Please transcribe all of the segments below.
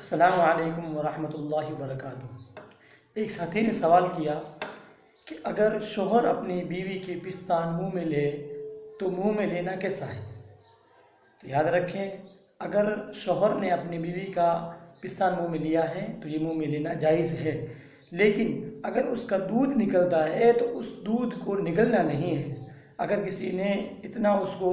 السلام علیکم ورحمۃ اللہ وبرکاتہ۔ ایک ساتھی نے سوال کیا کہ اگر شوہر اپنی بیوی کے پستان منہ میں لے تو منہ میں لینا کیسا ہے؟ تو یاد رکھیں، اگر شوہر نے اپنی بیوی کا پستان منہ میں لیا ہے تو یہ منہ میں لینا جائز ہے، لیکن اگر اس کا دودھ نکلتا ہے تو اس دودھ کو نگلنا نہیں ہے۔ اگر کسی نے اتنا اس کو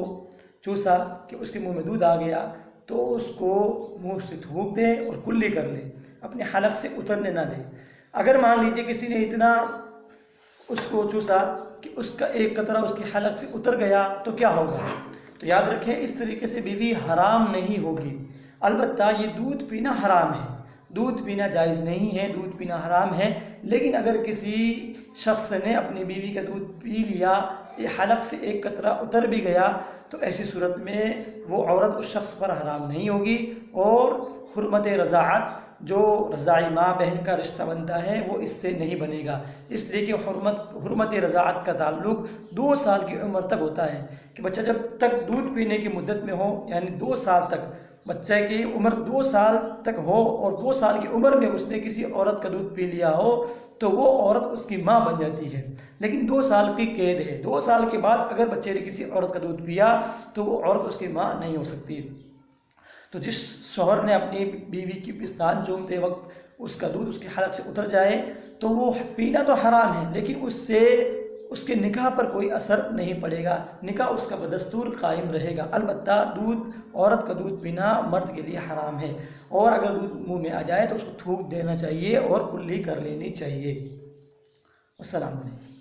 چوسا کہ اس کے منہ میں دودھ آ گیا تو اس کو منہ سے تھوک دے اور کلی کر لے، اپنے حلق سے اترنے نہ دے۔ اگر مان لیجیے کسی نے اتنا اس کو چوسا کہ اس کا ایک قطرہ اس کے حلق سے اتر گیا تو کیا ہوگا؟ تو یاد رکھیں، اس طریقے سے بیوی حرام نہیں ہوگی۔ البتہ یہ دودھ پینا حرام ہے، دودھ پینا جائز نہیں ہے، دودھ پینا حرام ہے۔ لیکن اگر کسی شخص نے اپنی بیوی کا دودھ پی لیا، یہ حلق سے ایک قطرہ اتر بھی گیا، تو ایسی صورت میں وہ عورت اس شخص پر حرام نہیں ہوگی، اور حرمت رضاعت جو رضاعی ماں بہن کا رشتہ بنتا ہے وہ اس سے نہیں بنے گا، اس لیے کہ حرمت رضاعت کا تعلق 2 سال کی عمر تک ہوتا ہے، کہ بچہ جب تک دودھ پینے کی مدت میں ہو، یعنی 2 سال تک بچہ کی عمر 2 سال تک ہو، اور 2 سال کی عمر میں اس نے کسی عورت کا دودھ پی لیا ہو تو وہ عورت اس کی ماں بن جاتی ہے، لیکن 2 سال کی قید ہے۔ 2 سال کے بعد اگر بچے نے کسی عورت کا دودھ پیا تو وہ عورت اس کی ماں نہیں ہو سکتی۔ تو جس شوہر نے اپنی بیوی کی پستان چومتے وقت اس کا دودھ اس کے حلق سے اتر جائے تو وہ پینا تو حرام ہے، لیکن اس سے اس کے نکاح پر کوئی اثر نہیں پڑے گا، نکاح اس کا بدستور قائم رہے گا۔ البتہ عورت کا دودھ پینا مرد کے لیے حرام ہے، اور اگر دودھ منہ میں آ جائے تو اس کو تھوک دینا چاہیے اور کلی کر لینی چاہیے۔ السلام علیکم۔